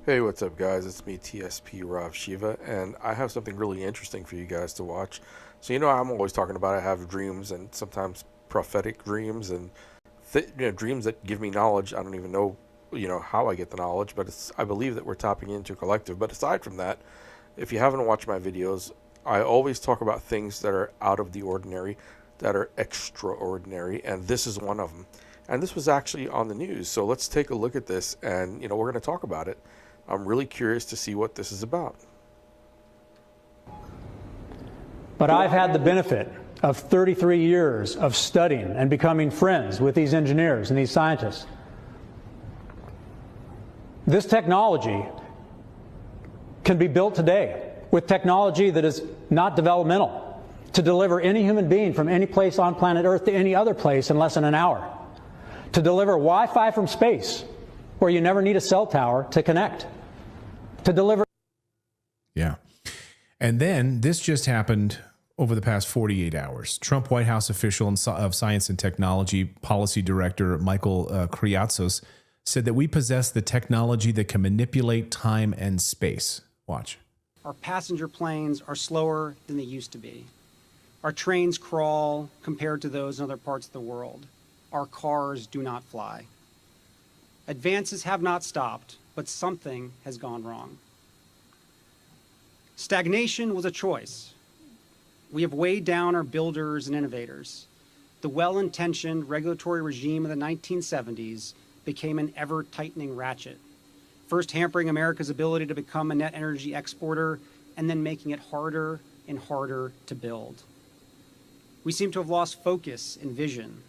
Hey, what's up, guys? It's me, TSPRavshiva, and I have something really interesting for you guys to watch. So, I'm always talking about I have dreams and sometimes prophetic dreams and dreams that give me knowledge. I don't even know, how I get the knowledge, but I believe that we're tapping into a collective. But aside from that, if you haven't watched my videos, I always talk about things that are out of the ordinary, that are extraordinary, and this is one of them. And this was actually on the news, so let's take a look at this, and we're going to talk about it. I'm really curious to see what this is about. But I've had the benefit of 33 years of studying and becoming friends with these engineers and these scientists. This technology can be built today with technology that is not developmental to deliver any human being from any place on planet Earth to any other place in less than an hour. To deliver Wi-Fi from space where you never need a cell tower to connect. To deliver. Yeah. And then this just happened over the past 48 hours. Trump White House official of science and technology policy director Michael Kriatsos said that we possess the technology that can manipulate time and space. Watch. Our passenger planes are slower than they used to be. Our trains crawl compared to those in other parts of the world. Our cars do not fly. Advances have not stopped, but something has gone wrong. Stagnation was a choice. We have weighed down our builders and innovators. The well-intentioned regulatory regime of the 1970s became an ever-tightening ratchet, first hampering America's ability to become a net energy exporter and then making it harder and harder to build. We seem to have lost focus and vision,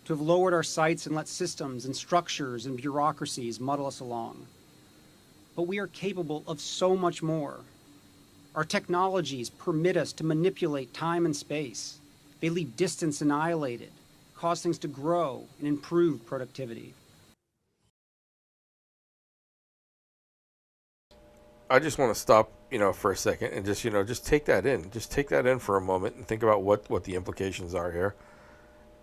to have lowered our sights and let systems and structures and bureaucracies muddle us along. But we are capable of so much more. Our technologies permit us to manipulate time and space. They leave distance annihilated, cause things to grow and improve productivity. I just want to stop, for a second and just take that in. Just take that in for a moment and think about what the implications are here.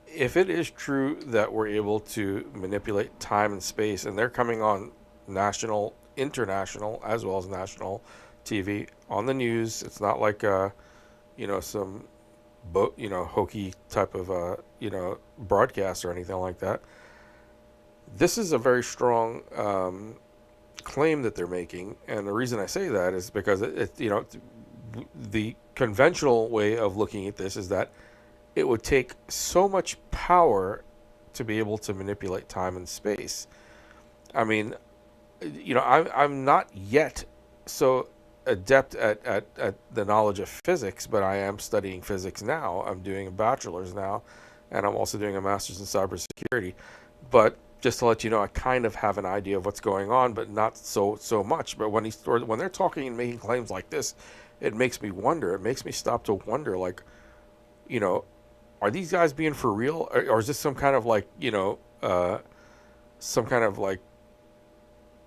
If it is true that we're able to manipulate time and space, and they're coming on national, international, as well as national TV on the news, it's not like some hokey type of broadcast or anything like that. This is a very strong claim that they're making, and the reason I say that is because the conventional way of looking at this is that it would take so much power to be able to manipulate time and space. I mean, I'm not yet so adept at the knowledge of physics, but I am studying physics now. I'm doing a bachelor's now, and I'm also doing a master's in cybersecurity. But just to let you know, I kind of have an idea of what's going on, but not so much. But when they're talking and making claims like this, it makes me wonder. It makes me stop to wonder, like, are these guys being for real, or is this some kind of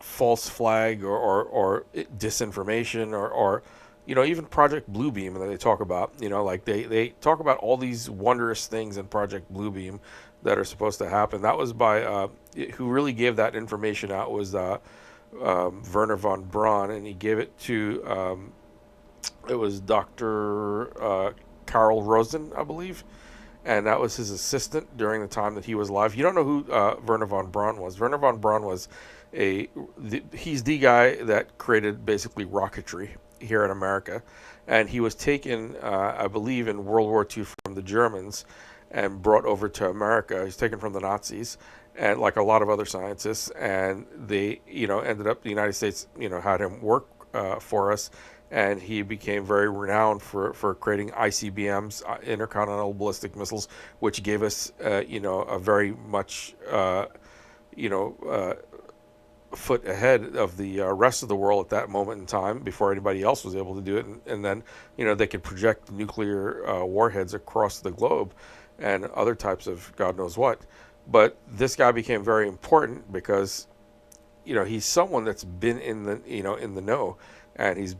false flag or disinformation or even Project Bluebeam that they talk about? They talk about all these wondrous things in Project Bluebeam that are supposed to happen. That was by who really gave that information out was Werner von Braun, and he gave it to it was Dr. Carl Rosen, I believe. And that was his assistant during the time that he was alive. You don't know who Werner von Braun was. Werner von Braun was he's the guy that created basically rocketry here in America. And he was taken, I believe, in World War II from the Germans and brought over to America. He's taken from the Nazis, and like a lot of other scientists. And they, ended up, the United States, had him work for us. And he became very renowned for creating ICBMs, intercontinental ballistic missiles, which gave us, a very much, foot ahead of the rest of the world at that moment in time before anybody else was able to do it. And then, they could project nuclear warheads across the globe and other types of God knows what. But this guy became very important because, he's someone that's been in the know. And he's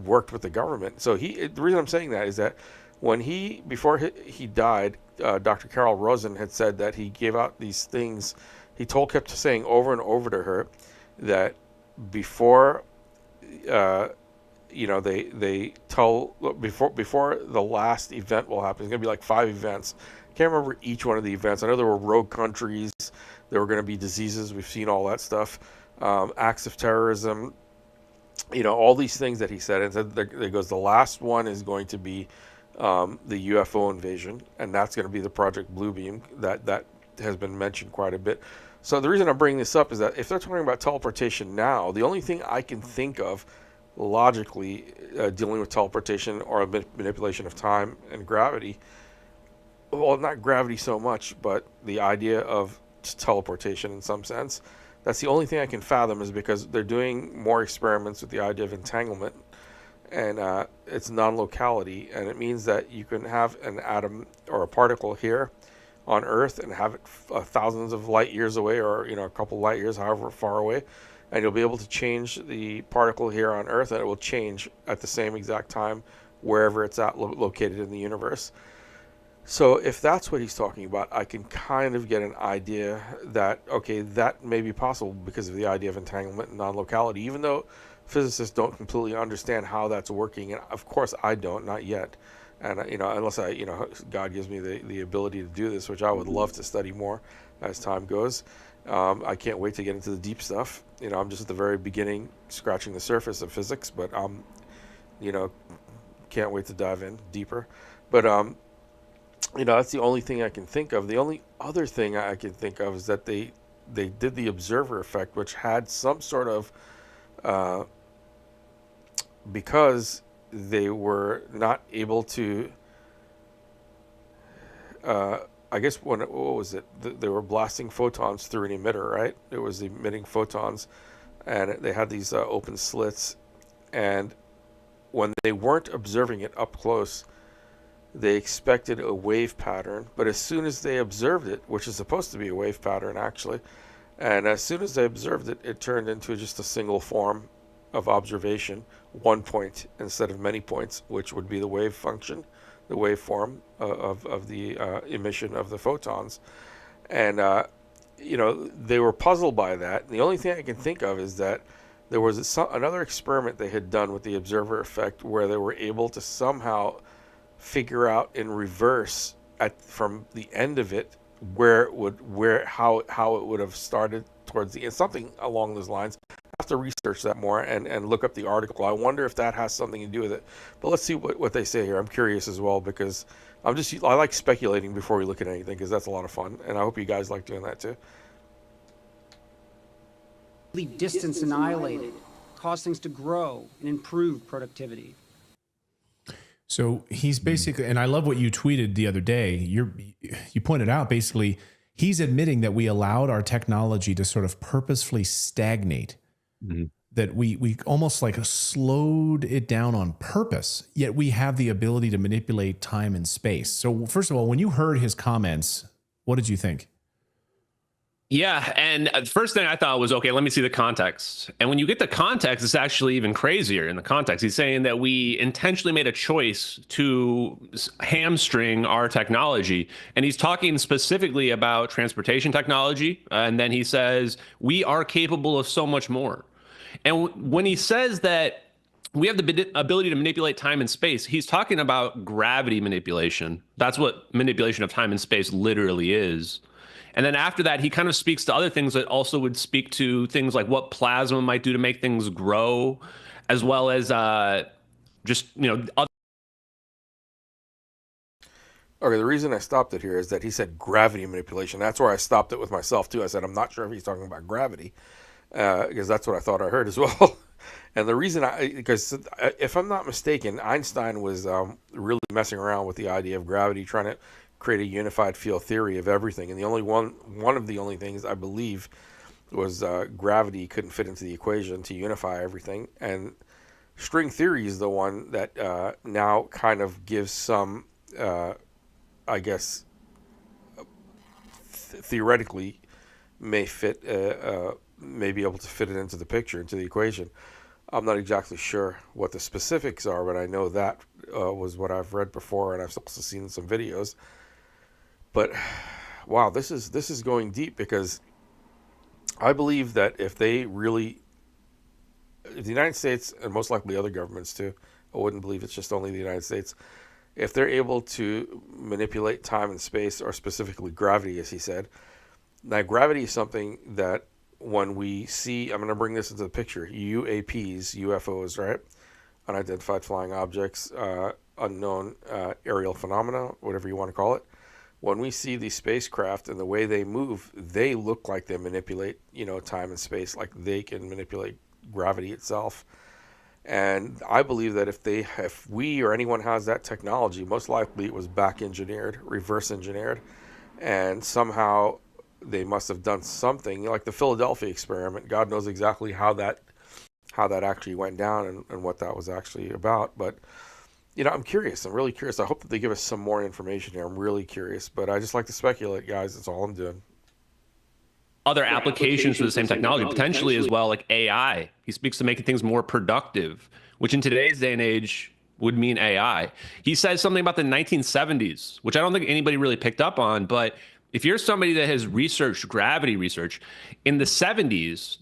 worked with the government. So the reason I'm saying that is that when before he died, Dr. Carol Rosen had said that he gave out these things. He kept saying over and over to her that before they tell before the last event will happen. It's going to be like 5 events. Can't remember each one of the events. I know there were rogue countries. There were going to be diseases. We've seen all that stuff. Acts of terrorism. All these things that he said. And said there goes, the last one is going to be the UFO invasion, and that's going to be the Project Bluebeam. That has been mentioned quite a bit. So the reason I'm bringing this up is that if they're talking about teleportation now, the only thing I can think of logically dealing with teleportation or manipulation of time and gravity, well, not gravity so much, but the idea of teleportation in some sense, that's the only thing I can fathom, is because they're doing more experiments with the idea of entanglement, and it's non-locality, and it means that you can have an atom or a particle here on Earth and have it thousands of light years away, or a couple light years, however far away, and you'll be able to change the particle here on Earth, and it will change at the same exact time wherever it's at located in the universe. So if that's what he's talking about, I can kind of get an idea that, okay, that may be possible because of the idea of entanglement and non-locality, even though physicists don't completely understand how that's working. And of course I don't, not yet. And, unless God gives me the ability to do this, which I would love to study more as time goes. I can't wait to get into the deep stuff. I'm just at the very beginning, scratching the surface of physics, but can't wait to dive in deeper. But, that's the only thing I can think of. The only other thing I can think of is that they did the observer effect, which had some sort of, because they were not able to, I guess what was it? They were blasting photons through an emitter, right? It was emitting photons, and they had these open slits, and when they weren't observing it up close, they expected a wave pattern, but as soon as they observed it, which is supposed to be a wave pattern actually, and as soon as they observed it, it turned into just a single form of observation, one point instead of many points, which would be the wave function, the waveform of the emission of the photons. And they were puzzled by that. And the only thing I can think of is that there was another experiment they had done with the observer effect where they were able to somehow figure out in reverse from the end of it how it would have started towards the end, something along those lines. I have to research that more and look up the article. I wonder if that has something to do with it. But let's see what they say here. I'm curious as well, because I like speculating before we look at anything, because that's a lot of fun, and I hope you guys like doing that too. Leave distance annihilated, cause things to grow and improve productivity. So he's basically, and I love what you tweeted the other day. You pointed out basically he's admitting that we allowed our technology to sort of purposefully stagnate, that we almost like slowed it down on purpose, yet we have the ability to manipulate time and space. So first of all, when you heard his comments, what did you think? Yeah, and the first thing I thought was, okay, let me see the context. And when you get the context, it's actually even crazier in the context. He's saying that we intentionally made a choice to hamstring our technology. And he's talking specifically about transportation technology. And then he says, we are capable of so much more. And when he says that we have the ability to manipulate time and space, he's talking about gravity manipulation. That's what manipulation of time and space literally is. And then after that, he kind of speaks to other things that also would speak to things like what plasma might do to make things grow, as well as just, other. Okay, the reason I stopped it here is that he said gravity manipulation. That's where I stopped it with myself too. I said, I'm not sure if he's talking about gravity, because that's what I thought I heard as well. And the reason because if I'm not mistaken, Einstein was really messing around with the idea of gravity, trying to create a unified field theory of everything, and the only one of the only things I believe was gravity couldn't fit into the equation to unify everything, and string theory is the one that now kind of gives some, I guess, theoretically may be able to fit it into the picture, into the equation. I'm not exactly sure what the specifics are, but I know that was what I've read before, and I've also seen some videos. But wow, this is going deep, because I believe that if they really if the United States, and most likely other governments too, I wouldn't believe it's just only the United States, if they're able to manipulate time and space, or specifically gravity, as he said. Now, gravity is something that when we see, I'm going to bring this into the picture, UAPs, UFOs, right? Unidentified flying objects, unknown aerial phenomena, whatever you want to call it. When we see these spacecraft and the way they move, they look like they manipulate, time and space, like they can manipulate gravity itself. And I believe that if we or anyone has that technology, most likely it was back engineered, reverse engineered, and somehow they must have done something like the Philadelphia experiment. God knows exactly how that actually went down and what that was actually about. But I'm curious. I'm really curious. I hope that they give us some more information here. I'm really curious, but I just like to speculate, guys. That's all I'm doing. Other applications for the same technology, potentially as well, like AI. He speaks to making things more productive, which in today's day and age would mean AI. He says something about the 1970s, which I don't think anybody really picked up on. But if you're somebody that has researched gravity research, in the 70s,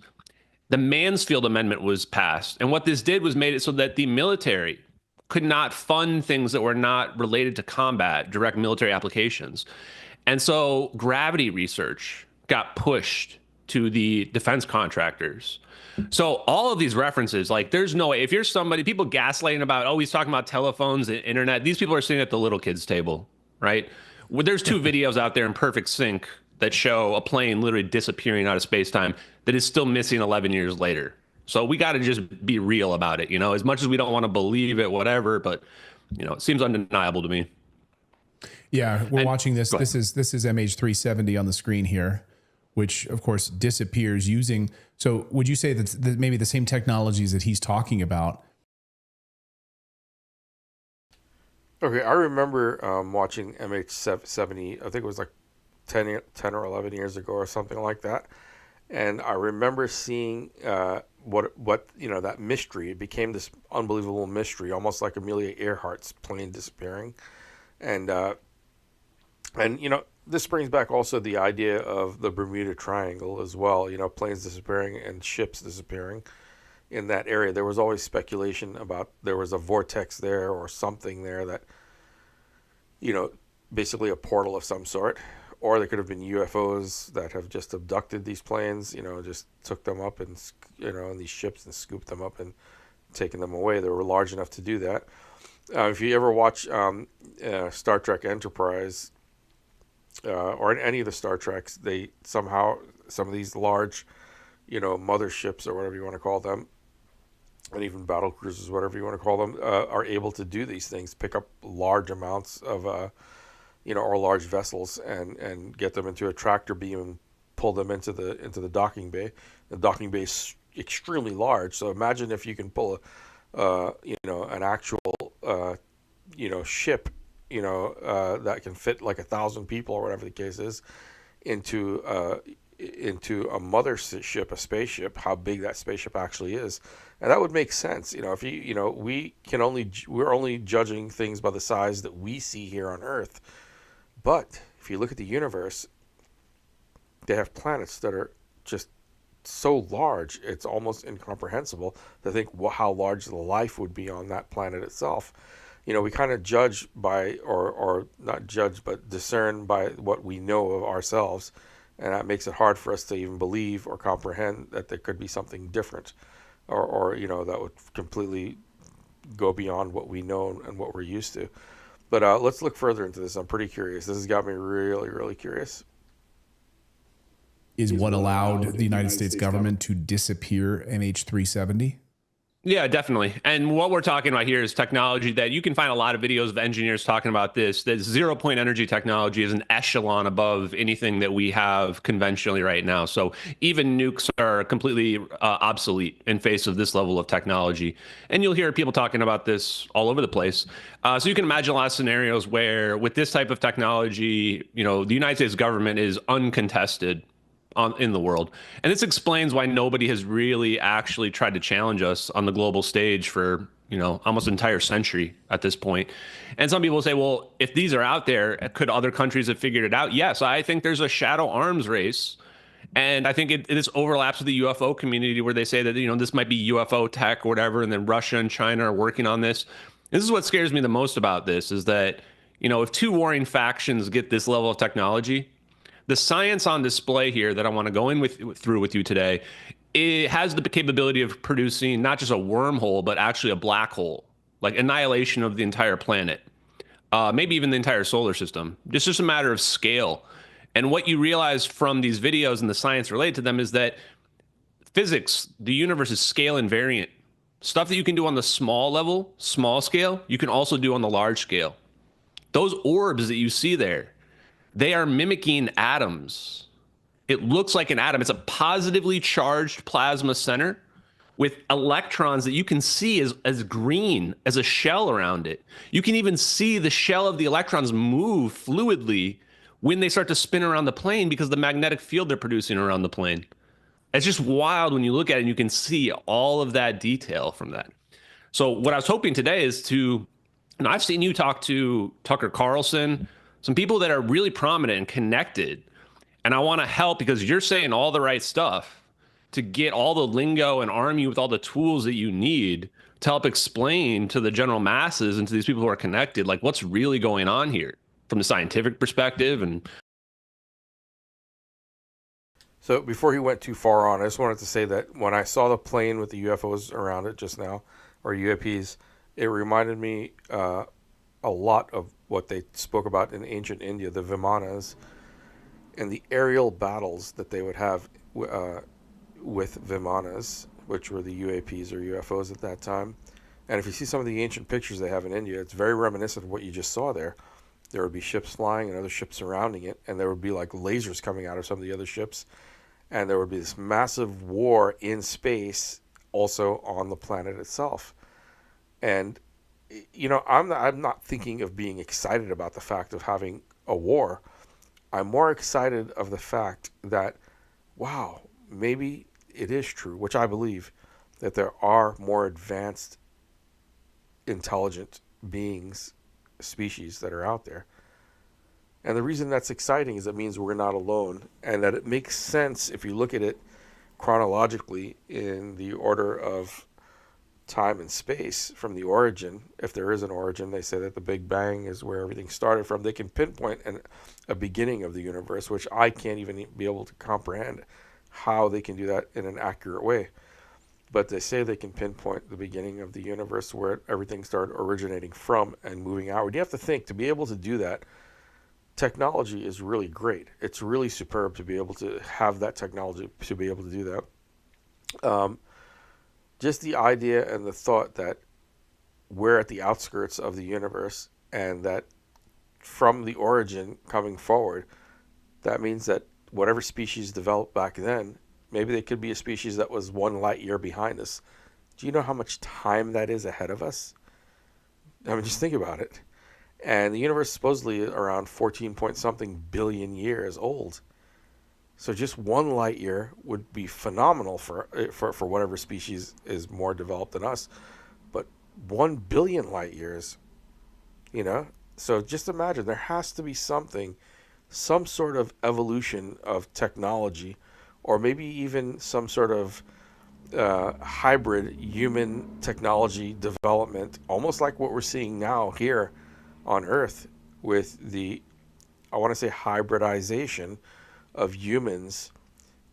the Mansfield Amendment was passed. And what this did was made it so that the military could not fund things that were not related to combat, direct military applications. And so gravity research got pushed to the defense contractors. So all of these references, like there's no way, if you're somebody, people gaslighting about, oh, he's talking about telephones and internet, these people are sitting at the little kids table, right? Well, there's two videos out there in perfect sync that show a plane literally disappearing out of space-time that is still missing 11 years later. So we got to just be real about it, as much as we don't want to believe it, whatever, but it seems undeniable to me. Yeah, we're watching this. This is MH370 on the screen here, which of course disappears using. So would you say that maybe the same technologies that he's talking about? Okay, I remember watching MH70. I think it was like 10 or 11 years ago or something like that. And I remember seeing what that mystery. It became this unbelievable mystery, almost like Amelia Earhart's plane disappearing. And this brings back also the idea of the Bermuda Triangle as well. Planes disappearing and ships disappearing in that area. There was always speculation about there was a vortex there or something there that, basically a portal of some sort. Or there could have been UFOs that have just abducted these planes, just took them up and, in these ships and scooped them up and taken them away. They were large enough to do that. If you ever watch Star Trek Enterprise or any of the Star Treks, they somehow, some of these large, motherships or whatever you want to call them, and even battle cruisers, whatever you want to call them, are able to do these things, pick up large amounts of or large vessels and get them into a tractor beam and pull them into the docking bay. The docking bay is extremely large, so imagine if you can pull an actual ship that can fit like 1,000 people or whatever the case is into a mothership, a spaceship, how big that spaceship actually is. And that would make sense. If we're only judging things by the size that we see here on Earth. But if you look at the universe, they have planets that are just so large, it's almost incomprehensible to think how large the life would be on that planet itself. We kind of judge by, or not judge, but discern by what we know of ourselves. And that makes it hard for us to even believe or comprehend that there could be something different or that would completely go beyond what we know and what we're used to. But let's look further into this. I'm pretty curious. This has got me really, really curious. Is what allowed the United States government to disappear MH370? Yeah, definitely. And what we're talking about here is technology that you can find a lot of videos of engineers talking about this. That 0-point energy technology is an echelon above anything that we have conventionally right now. So even nukes are completely obsolete in face of this level of technology. And you'll hear people talking about this all over the place. So you can imagine a lot of scenarios where with this type of technology, the United States government is uncontested in the world. And this explains why nobody has really actually tried to challenge us on the global stage for, almost an entire century at this point. And some people say, well, if these are out there, could other countries have figured it out? Yes, I think there's a shadow arms race. And I think this overlaps with the UFO community where they say that, this might be UFO tech or whatever, and then Russia and China are working on this. This is what scares me the most about this is that, if two warring factions get this level of technology, the science on display here that I want to go through with you today, it has the capability of producing not just a wormhole, but actually a black hole, like annihilation of the entire planet, maybe even the entire solar system. It's just a matter of scale. And what you realize from these videos and the science related to them is that physics, the universe is scale invariant. Stuff that you can do on the small level, small scale, you can also do on the large scale. Those orbs that you see there, they are mimicking atoms. It looks like an atom. It's a positively charged plasma center with electrons that you can see as green as a shell around it. You can even see the shell of the electrons move fluidly when they start to spin around the plane because of the magnetic field they're producing around the plane. It's just wild when you look at it and you can see all of that detail from that. So what I was hoping today is and I've seen you talk to Tucker Carlson, some people that are really prominent and connected. And I want to help because you're saying all the right stuff to get all the lingo and arm you with all the tools that you need to help explain to the general masses and to these people who are connected, like what's really going on here from the scientific perspective. And So before he went too far on, I just wanted to say that when I saw the plane with the UFOs around it just now, or UAPs, it reminded me a lot of what they spoke about in ancient India, the Vimanas, and the aerial battles that they would have with Vimanas, which were the UAPs or UFOs at that time. And if you see some of the ancient pictures they have in India, it's very reminiscent of what you just saw there. There would be ships flying and other ships surrounding it, and there would be like lasers coming out of some of the other ships, and there would be this massive war in space also on the planet itself. And I'm not thinking of being excited about the fact of having a war. I'm more excited of the fact that, wow, maybe it is true, which I believe, that there are more advanced, intelligent beings, species that are out there. And the reason that's exciting is it means we're not alone, and that it makes sense if you look at it chronologically in the order of time and space from the origin. If there is an origin, they say that the Big Bang is where everything started from. They can pinpoint a beginning of the universe, which I can't even be able to comprehend how they can do that in an accurate way. But they say they can pinpoint the beginning of the universe where everything started originating from and moving outward. You have to think, to be able to do that, technology is really great. It's really superb to be able to have that technology to be able to do that. Just the idea and the thought that we're at the outskirts of the universe, and that from the origin coming forward, that means that whatever species developed back then, maybe they could be a species that was 1 light year behind us. Do you know how much time that is ahead of us? I mean, just think about it. And the universe is supposedly around 14 point something billion years old. So just 1 light year would be phenomenal for whatever species is more developed than us. But 1 billion light years, So just imagine, there has to be some sort of evolution of technology, or maybe even some sort of hybrid human technology development, almost like what we're seeing now here on Earth with the, I want to say, hybridization of humans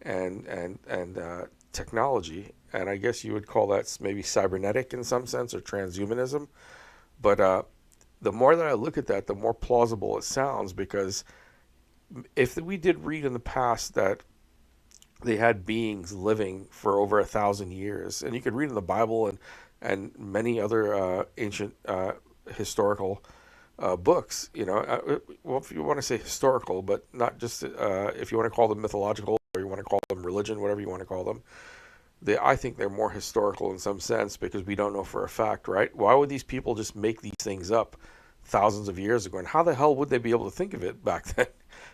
and technology. And I guess you would call that maybe cybernetic in some sense, or transhumanism. But the more that I look at that, the more plausible it sounds, because if we did read in the past that they had beings living for over 1,000 years, and you could read in the Bible and many other ancient historical books, well, if you want to say historical, but not just, if you want to call them mythological, or you want to call them religion, whatever you want to call them, I think they're more historical in some sense, because we don't know for a fact, right? Why would these people just make these things up thousands of years ago? And how the hell would they be able to think of it back then?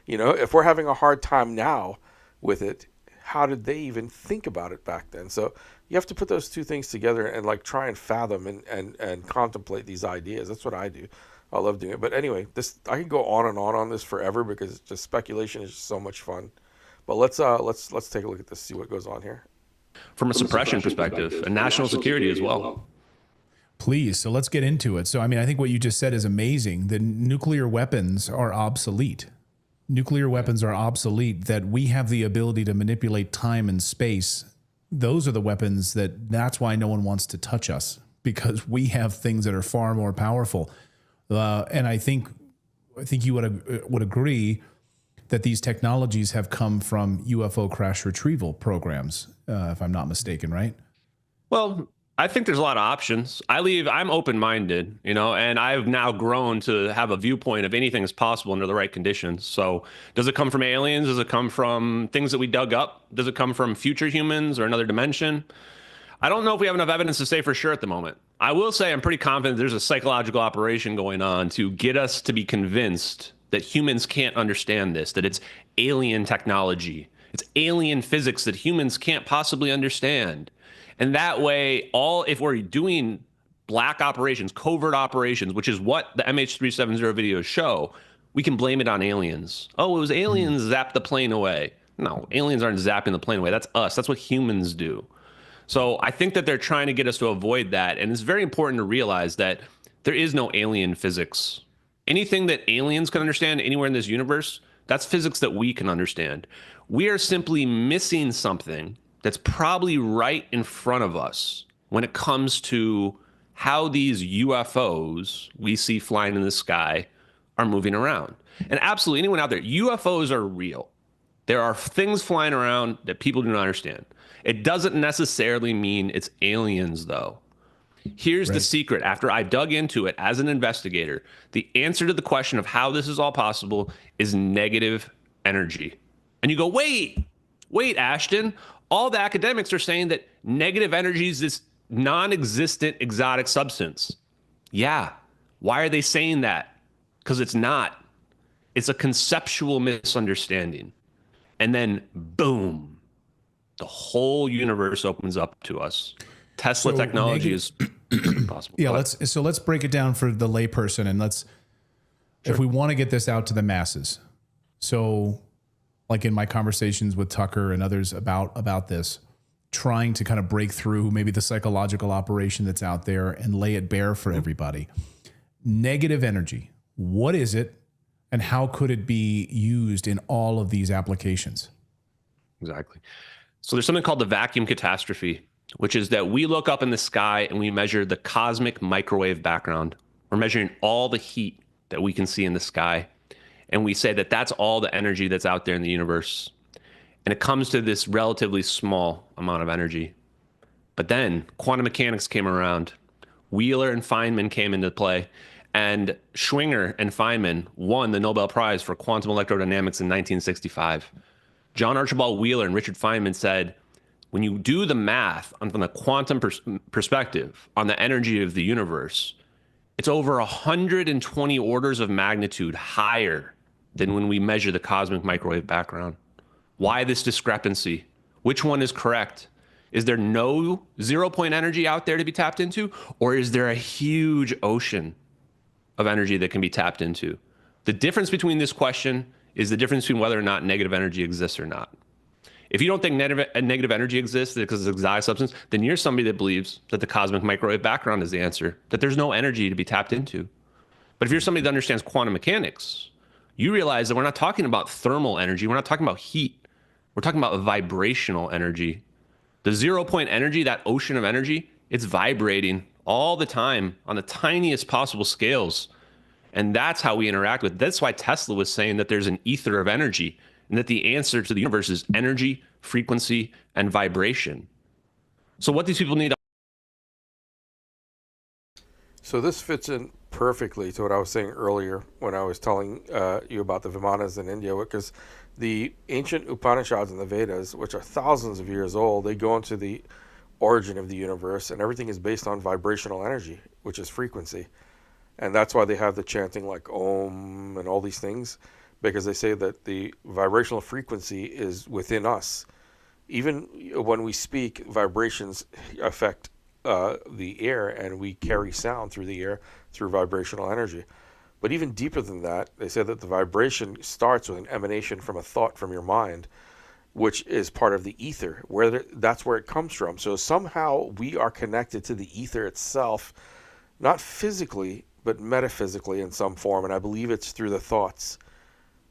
If we're having a hard time now with it, how did they even think about it back then? So you have to put those two things together and try and fathom and contemplate these ideas. That's what I do. I love doing it. But anyway, I can go on and on this forever, because just speculation is just so much fun. But let's take a look at this, see what goes on here. From a suppression perspective and national security as well. Please. So let's get into it. So, I mean, I think what you just said is amazing. The nuclear weapons are obsolete. Nuclear weapons are obsolete, that we have the ability to manipulate time and space. Those are the weapons that's why no one wants to touch us, because we have things that are far more powerful. And I think you would agree that these technologies have come from UFO crash retrieval programs, if I'm not mistaken, right? Well, I think there's a lot of options. I'm open-minded, and I've now grown to have a viewpoint of anything is possible under the right conditions. So does it come from aliens? Does it come from things that we dug up? Does it come from future humans or another dimension? I don't know if we have enough evidence to say for sure at the moment. I will say I'm pretty confident there's a psychological operation going on to get us to be convinced that humans can't understand this, that it's alien technology. It's alien physics that humans can't possibly understand. And that way, if we're doing black operations, covert operations, which is what the MH370 videos show, we can blame it on aliens. Oh, it was aliens zapped the plane away. No, aliens aren't zapping the plane away. That's us. That's what humans do. So I think that they're trying to get us to avoid that. And it's very important to realize that there is no alien physics. Anything that aliens can understand anywhere in this universe, that's physics that we can understand. We are simply missing something that's probably right in front of us when it comes to how these UFOs we see flying in the sky are moving around. And absolutely, anyone out there, UFOs are real. There are things flying around that people do not understand. It doesn't necessarily mean it's aliens, though. Here's the secret. After I dug into it as an investigator, the answer to the question of how this is all possible is negative energy. And you go, wait, Ashton, all the academics are saying that negative energy is this non-existent exotic substance. Yeah. Why are they saying that? Because it's not. It's a conceptual misunderstanding. And then, boom, the whole universe opens up to us. Tesla technology is possible. Yeah, let's break it down for the layperson, and if we want to get this out to the masses. So, like in my conversations with Tucker and others about this, trying to kind of break through maybe the psychological operation that's out there and lay it bare for everybody. Negative energy. What is it, and how could it be used in all of these applications? Exactly. So there's something called the vacuum catastrophe, which is that we look up in the sky and we measure the cosmic microwave background. We're measuring all the heat that we can see in the sky. And we say that that's all the energy that's out there in the universe. And it comes to this relatively small amount of energy. But then quantum mechanics came around. Wheeler and Feynman came into play. And Schwinger and Feynman won the Nobel Prize for quantum electrodynamics in 1965. John Archibald Wheeler and Richard Feynman said, when you do the math from the quantum perspective on the energy of the universe, it's over 120 orders of magnitude higher than when we measure the cosmic microwave background. Why this discrepancy? Which one is correct? Is there no 0-point energy out there to be tapped into? Or is there a huge ocean of energy that can be tapped into? The difference between this question is the difference between whether or not negative energy exists or not. If you don't think negative energy exists because it's an exotic substance, then you're somebody that believes that the cosmic microwave background is the answer, that there's no energy to be tapped into. But if you're somebody that understands quantum mechanics, you realize that we're not talking about thermal energy. We're not talking about heat. We're talking about vibrational energy. The 0-point energy, that ocean of energy, it's vibrating all the time on the tiniest possible scales. And that's how we interact with it. That's why Tesla was saying that there's an ether of energy, and that the answer to the universe is energy, frequency, and vibration. So what these people need to... So this fits in perfectly to what I was saying earlier when I was telling you about the Vimanas in India, because the ancient Upanishads and the Vedas, which are thousands of years old, they go into the origin of the universe, and everything is based on vibrational energy, which is frequency. And that's why they have the chanting like Om and all these things, because they say that the vibrational frequency is within us. Even when we speak, vibrations affect the air, and we carry sound through the air through vibrational energy. But even deeper than that, they say that the vibration starts with an emanation from a thought from your mind, which is part of the ether, that's where it comes from. So somehow we are connected to the ether itself, not physically, but metaphysically in some form, and I believe it's through the thoughts.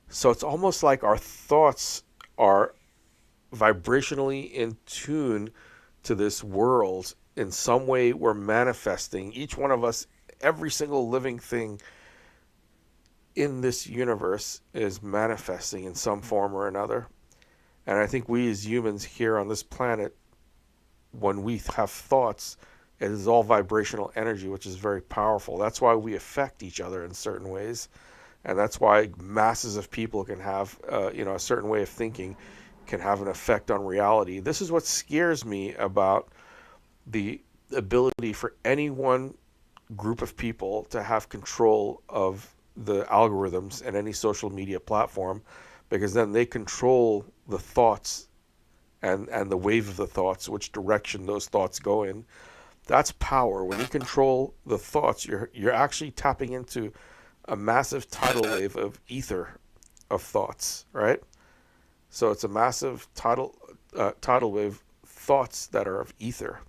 So it's almost like our thoughts are vibrationally in tune to this world. In some way we're manifesting, each one of us, every single living thing in this universe is manifesting in some form or another. And I think we as humans here on this planet, when we have thoughts, it is all vibrational energy, which is very powerful. That's why we affect each other in certain ways. And that's why masses of people can have, a certain way of thinking can have an effect on reality. This is what scares me about the ability for any one group of people to have control of the algorithms and any social media platform, because then they control the thoughts and the wave of the thoughts, which direction those thoughts go in. That's power. When you control the thoughts, you're actually tapping into a massive tidal wave of ether of thoughts, right? So it's a massive tidal wave thoughts that are of ether,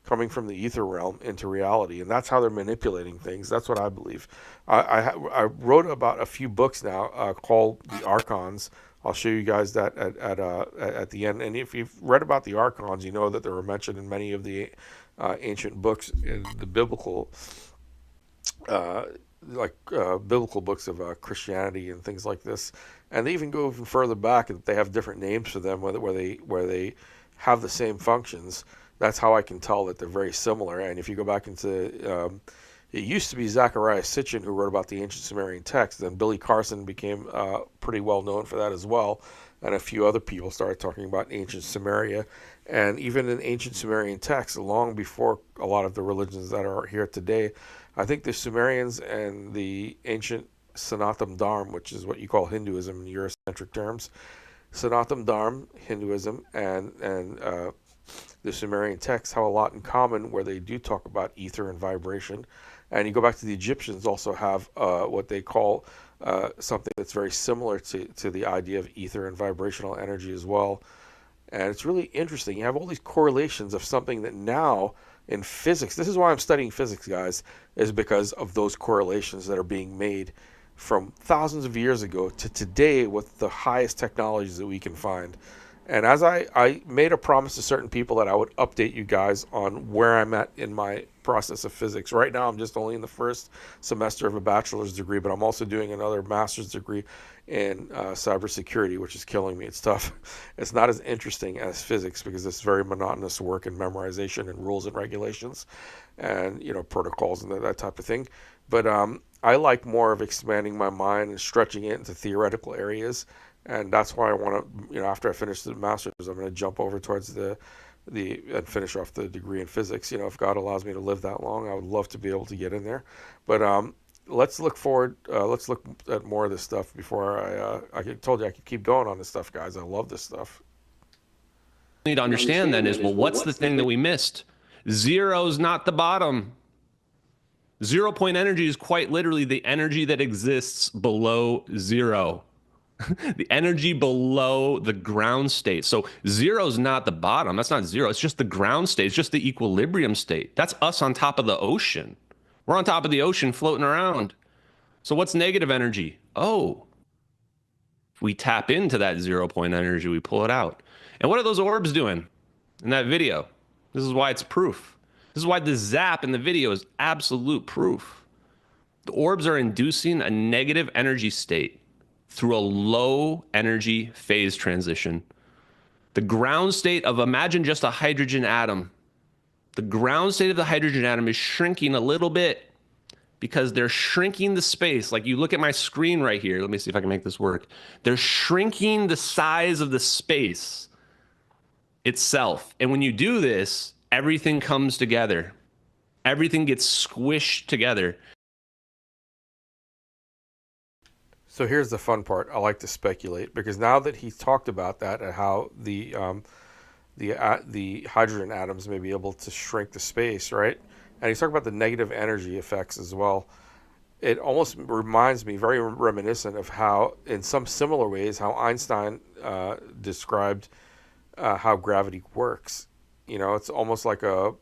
coming from the ether realm into reality, and that's how they're manipulating things. That's what I believe. I wrote about a few books now called The Archons. I'll show you guys that at the end. And if you've read about the Archons, you know that they were mentioned in many of the ancient books in the biblical, biblical books of Christianity and things like this. And they even go even further back, and they have different names for them, where they have the same functions. That's how I can tell that they're very similar. And if you go back into, it used to be Zecharia Sitchin who wrote about the ancient Sumerian text. Then Billy Carson became pretty well known for that as well. And a few other people started talking about ancient Sumeria. And even in ancient Sumerian texts, long before a lot of the religions that are here today, I think the Sumerians and the ancient Sanatana Dharma, which is what you call Hinduism in Eurocentric terms, Sanatana Dharma, Hinduism, and the Sumerian texts have a lot in common, where they do talk about ether and vibration. And you go back to the Egyptians, also have what they call something that's very similar to the idea of ether and vibrational energy as well. And it's really interesting. You have all these correlations of something that now in physics, this is why I'm studying physics, guys, is because of those correlations that are being made from thousands of years ago to today with the highest technologies that we can find. And as I made a promise to certain people that I would update you guys on where I'm at in my process of physics. Right now, I'm just only in the first semester of a bachelor's degree, but I'm also doing another master's degree in cybersecurity, which is killing me. It's tough. It's not as interesting as physics because it's very monotonous work and memorization and rules and regulations and, protocols and that type of thing. But I like more of expanding my mind and stretching it into theoretical areas. And that's why I want to, after I finish the master's, I'm going to jump over towards and finish off the degree in physics. If God allows me to live that long, I would love to be able to get in there. But let's look forward. Let's look at more of this stuff before I told you I could keep going on this stuff, guys. I love this stuff. Need to understand then is, well, what's the thing that we missed? Zero's not the bottom. 0 point energy is quite literally the energy that exists below zero. The energy below the ground state. So zero is not the bottom. That's not zero. It's just the ground state. It's just the equilibrium state. That's us on top of the ocean. We're on top of the ocean floating around. So what's negative energy? Oh, if we tap into that 0 point energy, we pull it out. And what are those orbs doing in that video? This is why it's proof. This is why the zap in the video is absolute proof. The orbs are inducing a negative energy state through a low energy phase transition. The ground state of, imagine just a hydrogen atom. The ground state of the hydrogen atom is shrinking a little bit because they're shrinking the space. Like you look at my screen right here. Let me see if I can make this work. They're shrinking the size of the space itself. And when you do this, everything comes together. Everything gets squished together. So here's the fun part. I like to speculate because now that he's talked about that and how the hydrogen atoms may be able to shrink the space, right? And he's talking about the negative energy effects as well. It almost reminds me, very reminiscent of how, in some similar ways, how Einstein described how gravity works. It's almost like the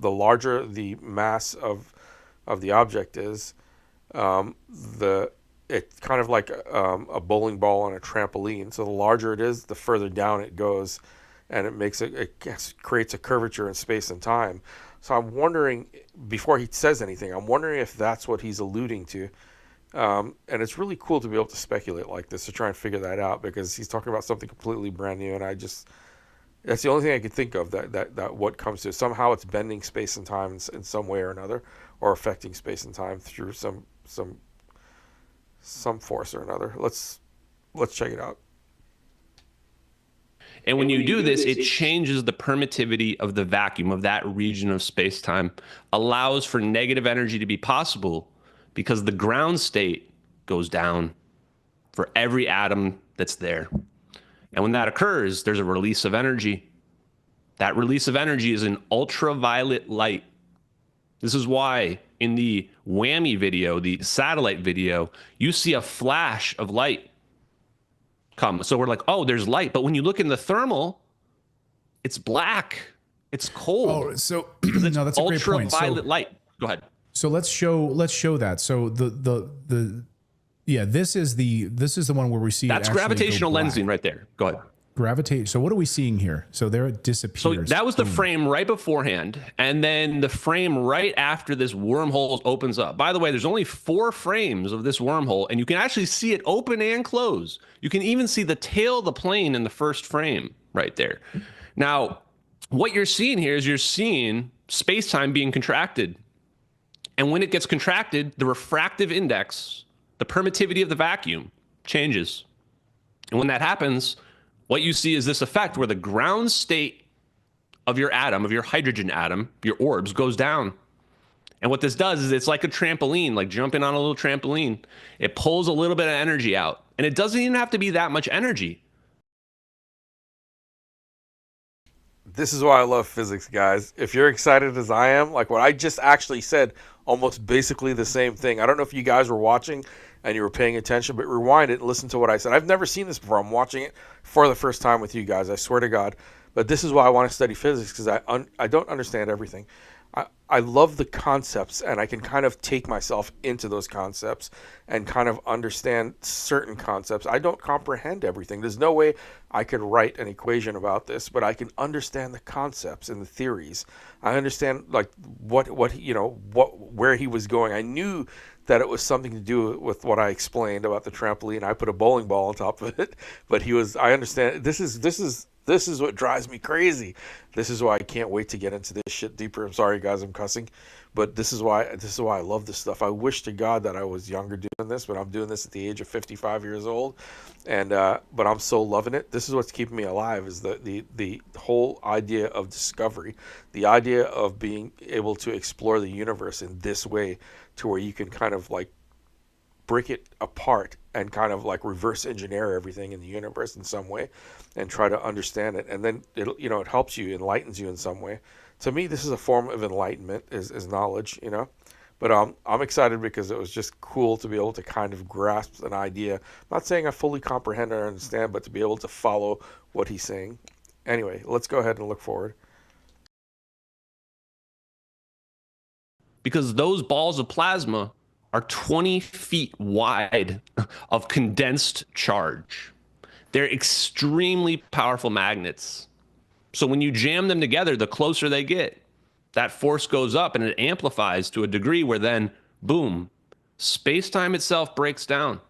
larger the mass of the object is, it's kind of like a bowling ball on a trampoline. So the larger it is, the further down it goes, and it creates a curvature in space and time. So I'm wondering, before he says anything, I'm wondering if that's what he's alluding to. And it's really cool to be able to speculate like this, to try and figure that out, because he's talking about something completely brand new, and that's the only thing I could think of that what comes to. Somehow it's bending space and time in some way or another, or affecting space and time through some force or another. Let's check it out. And when you do this, it changes the permittivity of the vacuum of that region of space-time, allows for negative energy to be possible because the ground state goes down for every atom that's there. And when that occurs, there's a release of energy. That release of energy is an ultraviolet light. This is why in the whammy video, the satellite video, you see a flash of light come. So we're like, oh, there's light. But when you look in the thermal, it's black. It's cold. Oh, so no, that's a great point. Ultraviolet light. Go ahead. So let's show that. So this is the one where we see that's gravitational lensing right there. Go ahead. Gravitate. So what are we seeing here? So there it disappears. So that was the frame right beforehand, and then the frame right after this wormhole opens up. By the way, there's only 4 frames of this wormhole, and you can actually see it open and close. You can even see the tail of the plane in the first frame right there. Now, what you're seeing here is you're seeing space-time being contracted. And when it gets contracted, the refractive index, the permittivity of the vacuum, changes. And when that happens, what you see is this effect where the ground state of your atom, of your hydrogen atom, your orbs, goes down. And what this does is it's like a trampoline, like jumping on a little trampoline. It pulls a little bit of energy out. And it doesn't even have to be that much energy. This is why I love physics, guys. If you're excited as I am, like what I just actually said, almost basically the same thing. I don't know if you guys were watching and you were paying attention, but rewind it and listen to what I said. I've never seen this before. I'm watching it for the first time with you guys, I swear to God. But this is why I want to study physics, because I don't understand everything. I love the concepts, and I can kind of take myself into those concepts and kind of understand certain concepts. I don't comprehend everything. There's no way I could write an equation about this, but I can understand the concepts and the theories. I understand like where he was going. I knew that it was something to do with what I explained about the trampoline. I put a bowling ball on top of it, but I understand. This is what drives me crazy. This is why I can't wait to get into this shit deeper. I'm sorry, guys, I'm cussing, but this is why I love this stuff. I wish to God that I was younger doing this, but I'm doing this at the age of 55 years old, and but I'm so loving it. This is what's keeping me alive, is the whole idea of discovery, the idea of being able to explore the universe in this way, to where you can kind of like break it apart and kind of like reverse engineer everything in the universe in some way and try to understand it. And then it helps you, enlightens you in some way. To me, this is a form of enlightenment, is knowledge, But I'm excited because it was just cool to be able to kind of grasp an idea. I'm not saying I fully comprehend or understand, but to be able to follow what he's saying. Anyway, let's go ahead and look forward. Because those balls of plasma are 20 feet wide of condensed charge. They're extremely powerful magnets. So when you jam them together, the closer they get, that force goes up and it amplifies to a degree where then, boom, space-time itself breaks down.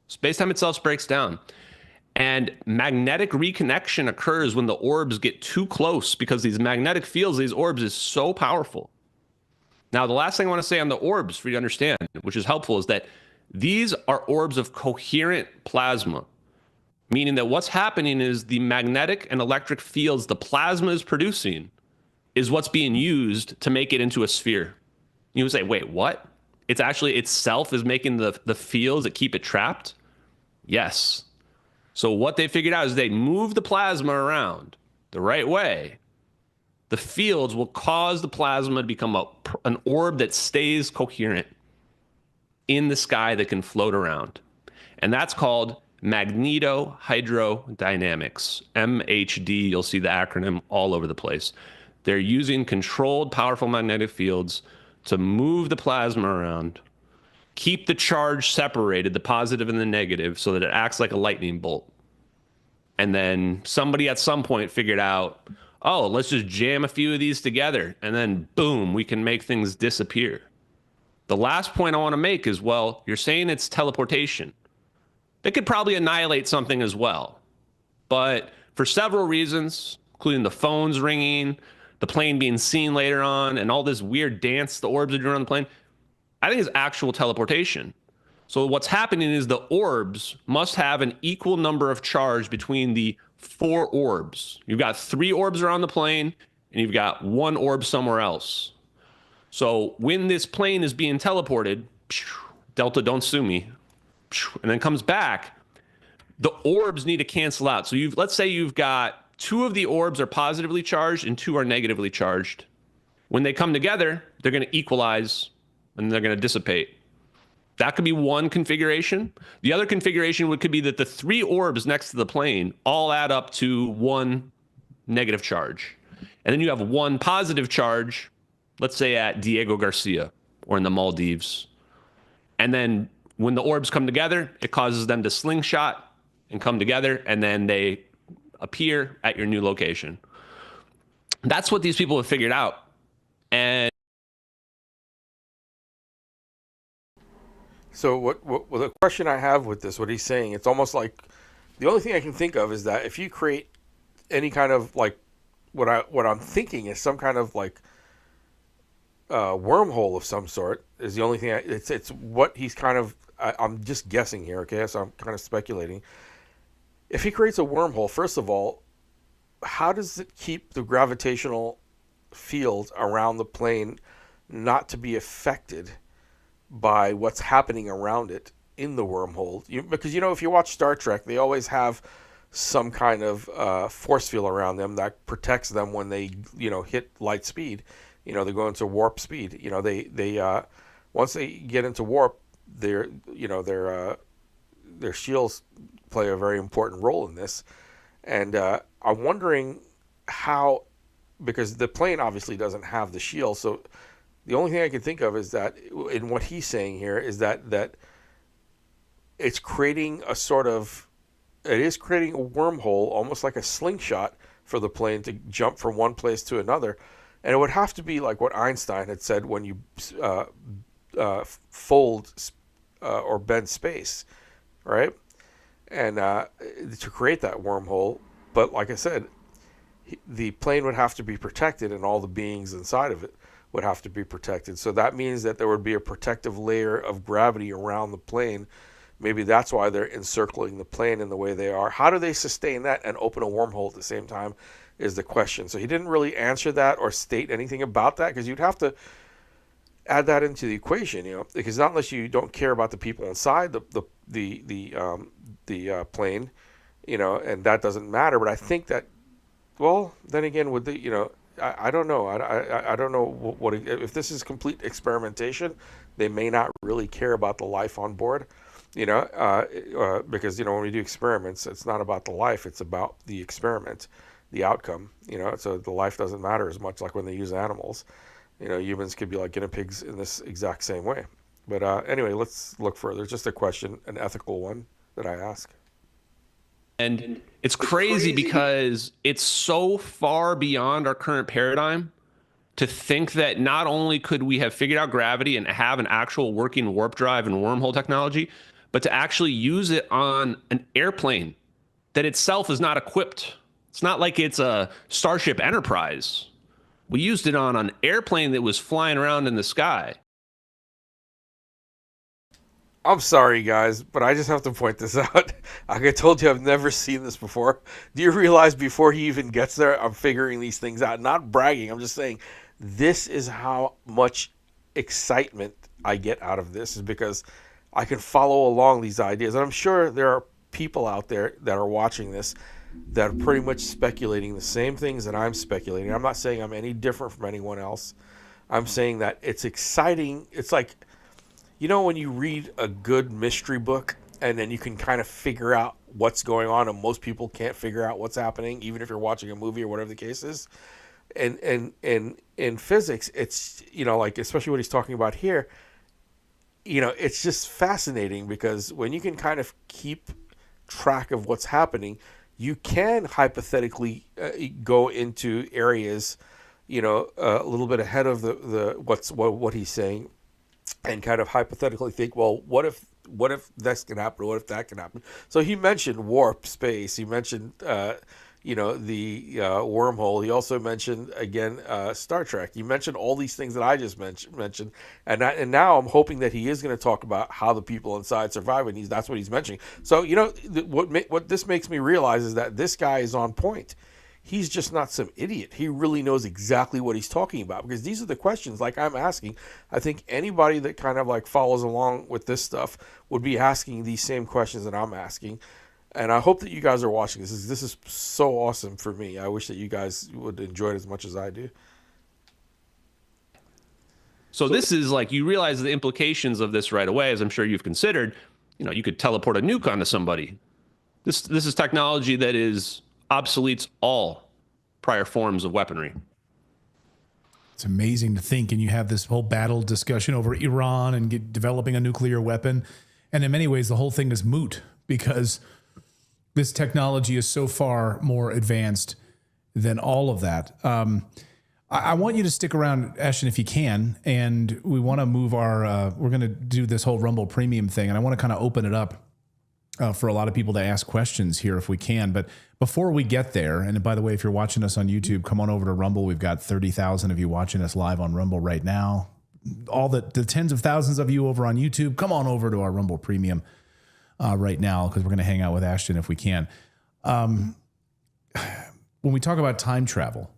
Space-time itself breaks down. And magnetic reconnection occurs when the orbs get too close, because these magnetic fields, these orbs, is so powerful. Now, the last thing I want to say on the orbs for you to understand, which is helpful, is that these are orbs of coherent plasma, meaning that what's happening is the magnetic and electric fields the plasma is producing is what's being used to make it into a sphere. You would say, wait, what? It's actually itself is making the fields that keep it trapped? Yes. So what they figured out is they move the plasma around the right way. The fields will cause the plasma to become an orb that stays coherent in the sky that can float around. And that's called magnetohydrodynamics, MHD. You'll see the acronym all over the place. They're using controlled, powerful magnetic fields to move the plasma around, keep the charge separated, the positive and the negative, so that it acts like a lightning bolt. And then somebody at some point figured out, oh, let's just jam a few of these together, and then boom, we can make things disappear. The last point I want to make is, well, you're saying it's teleportation. They could probably annihilate something as well. But for several reasons, including the phones ringing, the plane being seen later on, and all this weird dance the orbs are doing on the plane, I think it's actual teleportation. So what's happening is the orbs must have an equal number of charge between the 4 orbs. You've got 3 orbs around the plane, and you've got 1 orb somewhere else. So when this plane is being teleported, Delta, don't sue me, and then comes back, the orbs need to cancel out. So let's say you've got 2 of the orbs are positively charged and 2 are negatively charged. When they come together, they're going to equalize and they're going to dissipate. That could be one configuration. The other configuration could be that the 3 orbs next to the plane all add up to 1 negative charge. And then you have 1 positive charge, let's say at Diego Garcia or in the Maldives. And then when the orbs come together, it causes them to slingshot and come together, and then they appear at your new location. That's what these people have figured out. And So what the question I have with this, what he's saying, it's almost like the only thing I can think of is that if you create any kind of like what I'm thinking is some kind of like wormhole of some sort is the only thing. It's what he's kind of. I'm just guessing here, okay? So I'm kind of speculating. If he creates a wormhole, first of all, how does it keep the gravitational field around the plane not to be affected by what's happening around it in the wormhole? Because if you watch Star Trek, they always have some kind of force field around them that protects them when they hit light speed. They go into warp speed. They once they get into warp, their shields play a very important role in this. And I'm wondering how, because the plane obviously doesn't have the shield, so the only thing I can think of is that, in what he's saying here, is that it's creating a wormhole, almost like a slingshot, for the plane to jump from one place to another. And it would have to be like what Einstein had said, when you fold or bend space, right? And to create that wormhole. But like I said, the plane would have to be protected, and all the beings inside of it would have to be protected. So that means that there would be a protective layer of gravity around the plane. Maybe that's why they're encircling the plane in the way they are. How do they sustain that and open a wormhole at the same time is the question. So he didn't really answer that or state anything about that, because you'd have to add that into the equation, because not unless you don't care about the people inside the plane, and that doesn't matter. But I think that, well, then again, with the, I don't know. I don't know what if this is complete experimentation. They may not really care about the life on board, because when we do experiments, it's not about the life; it's about the experiment, the outcome. So the life doesn't matter as much, like when they use animals. Humans could be like guinea pigs in this exact same way. But anyway, let's look further. Just a question, an ethical one that I ask. And it's crazy because it's so far beyond our current paradigm to think that not only could we have figured out gravity and have an actual working warp drive and wormhole technology, but to actually use it on an airplane that itself is not equipped. It's not like it's a Starship Enterprise. We used it on an airplane that was flying around in the sky. I'm sorry, guys, but I just have to point this out. Like I told you, I've never seen this before. Do you realize before he even gets there, I'm figuring these things out? Not bragging. I'm just saying this is how much excitement I get out of this, is because I can follow along these ideas. And I'm sure there are people out there that are watching this that are pretty much speculating the same things that I'm speculating. I'm not saying I'm any different from anyone else. I'm saying that it's exciting. It's like, when you read a good mystery book and then you can kind of figure out what's going on, and most people can't figure out what's happening, even if you're watching a movie or whatever the case is. And in physics, it's, like, especially what he's talking about here, it's just fascinating, because when you can kind of keep track of what's happening, you can hypothetically go into areas, a little bit ahead of what he's saying, and kind of hypothetically think, well, what if this can happen? What if that can happen? So he mentioned warp space. He mentioned, the wormhole. He also mentioned, again, Star Trek. He mentioned all these things that I just mentioned. And now I'm hoping that he is going to talk about how the people inside survive, and that's what he's mentioning. So, what this makes me realize is that this guy is on point. He's just not some idiot. He really knows exactly what he's talking about, because these are the questions like I'm asking. I think anybody that kind of like follows along with this stuff would be asking these same questions that I'm asking. And I hope that you guys are watching this. This is so awesome for me. I wish that you guys would enjoy it as much as I do. So this is like, you realize the implications of this right away, as I'm sure you've considered. You could teleport a nuke onto somebody. This is technology that obsoletes all prior forms of weaponry. It's amazing to think, and you have this whole battle discussion over Iran and developing a nuclear weapon. And in many ways, the whole thing is moot, because this technology is so far more advanced than all of that. I want you to stick around, Ashton, if you can. And we want to move we're going to do this whole Rumble Premium thing. And I want to kind of open it up for a lot of people to ask questions here if we can. But before we get there, and by the way, if you're watching us on YouTube, come on over to Rumble. We've got 30,000 of you watching us live on Rumble right now. All the tens of thousands of you over on YouTube, come on over to our Rumble Premium right now, because we're going to hang out with Ashton if we can. When we talk about time travel,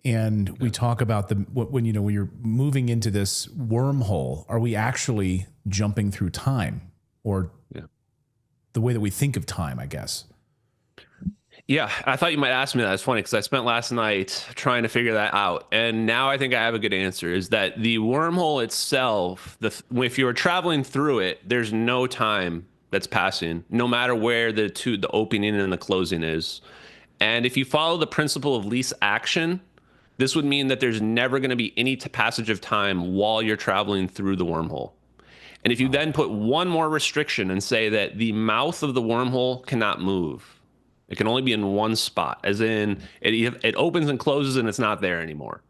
and we talk about when you're moving into this wormhole, are we actually jumping through time, or the way that we think of time, I guess? Yeah, I thought you might ask me that. It's funny, because I spent last night trying to figure that out. And now I think I have a good answer, is that the wormhole itself, if you're traveling through it, there's no time that's passing, no matter where the opening and the closing is. And if you follow the principle of least action, this would mean that there's never going to be any passage of time while you're traveling through the wormhole. And if you then put one more restriction and say that the mouth of the wormhole cannot move, it can only be in one spot, as in it opens and closes and it's not there anymore.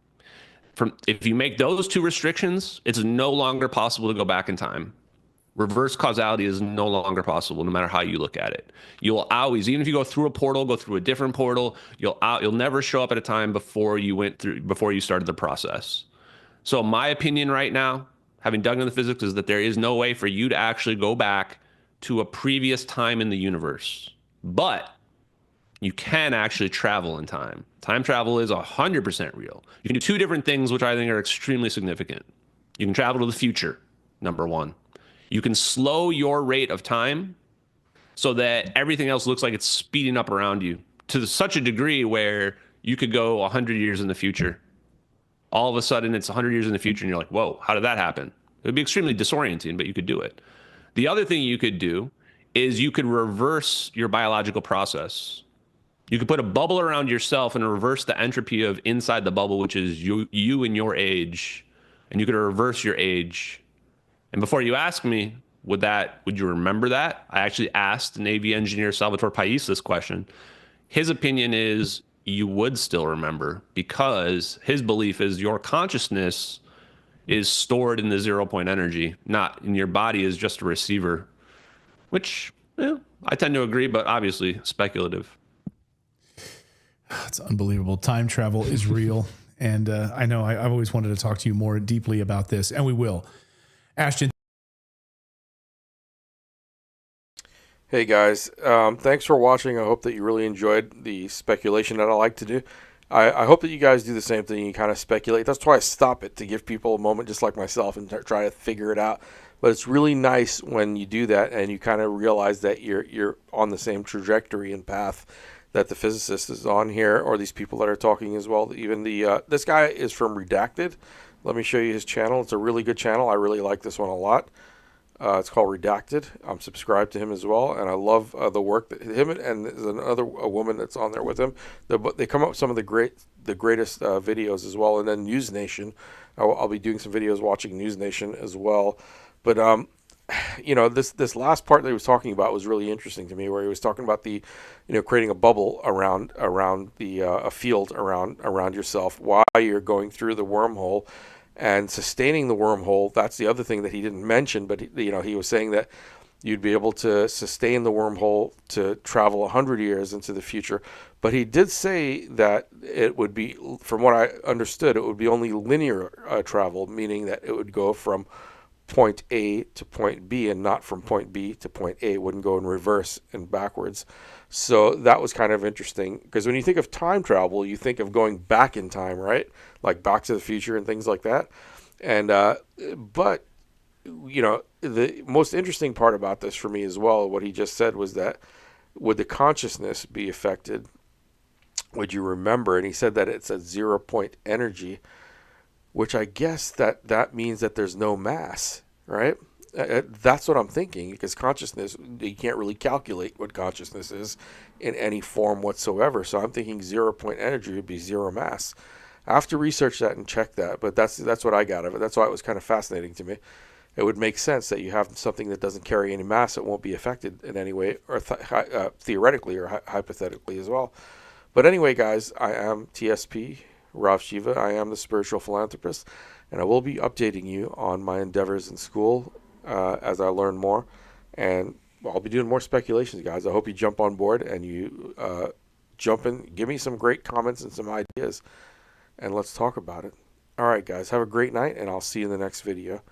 If you make those two restrictions, it's no longer possible to go back in time. Reverse causality is no longer possible, no matter how you look at it. You'll always, even if you go through a portal, go through a different portal, you'll never show up at a time before you started the process. So my opinion right now, having dug into the physics, is that there is no way for you to actually go back to a previous time in the universe. But you can actually travel in time. Time travel is 100% real. You can do two different things, which I think are extremely significant. You can travel to the future, number one. You can slow your rate of time so that everything else looks like it's speeding up around you to such a degree where you could go 100 years in the future. All of a sudden, it's 100 years in the future, and you're like, whoa, how did that happen? It would be extremely disorienting, but you could do it. The other thing you could do is you could reverse your biological process. You could put a bubble around yourself and reverse the entropy of inside the bubble, which is you and your age, and you could reverse your age. And before you ask me, would you remember that? I actually asked Navy engineer Salvatore Pais this question. His opinion is you would still remember, because his belief is your consciousness is stored in the 0-point energy, not in your body is just a receiver, which I tend to agree, but obviously speculative. It's unbelievable. Time travel is real. And I know I've always wanted to talk to you more deeply about this, and we will. Ashton. Hey guys, thanks for watching. I hope that you really enjoyed the speculation that I like to do. I hope that you guys do the same thing. You kind of speculate. That's why I stop it, to give people a moment just like myself and try to figure it out. But it's really nice when you do that and you kind of realize that you're on the same trajectory and path that the physicist is on here, or these people that are talking as well. Even this guy is from Redacted. Let me show you his channel. It's a really good channel. I really like this one a lot. It's called Redacted. I'm subscribed to him as well, and I love the work that him and there's a woman that's on there with him. They come up with some of the greatest videos as well. And then News Nation, I'll be doing some videos watching News Nation as well. But this last part that he was talking about was really interesting to me, where he was talking about the, creating a bubble around the a field around yourself while you're going through the wormhole. And sustaining the wormhole, that's the other thing that he didn't mention, but he was saying that you'd be able to sustain the wormhole to travel 100 years into the future. But he did say that it would be, from what I understood, it would be only linear travel, meaning that it would go from point A to point B and not from point B to point A. It wouldn't go in reverse and backwards. So that was kind of interesting, because when you think of time travel, you think of going back in time, right? Like Back to the Future and things like that. And but the most interesting part about this for me as well, what he just said, was that would the consciousness be affected? Would you remember? And he said that it's a 0 point energy, which I guess that means that there's no mass, right? That's what I'm thinking, because consciousness, you can't really calculate what consciousness is in any form whatsoever. So I'm thinking 0 point energy would be zero mass. I have to research that and check that, but that's what I got of it. That's why it was kind of fascinating to me. It would make sense that you have something that doesn't carry any mass, it won't be affected in any way, or theoretically or hypothetically as well. But anyway, guys, I am TSPRavshiva. I am the spiritual philanthropist, and I will be updating you on my endeavors in school as I learn more. And I'll be doing more speculations, guys. I hope you jump on board and you jump in, give me some great comments and some ideas, and let's talk about it. All right, guys, have a great night, and I'll see you in the next video.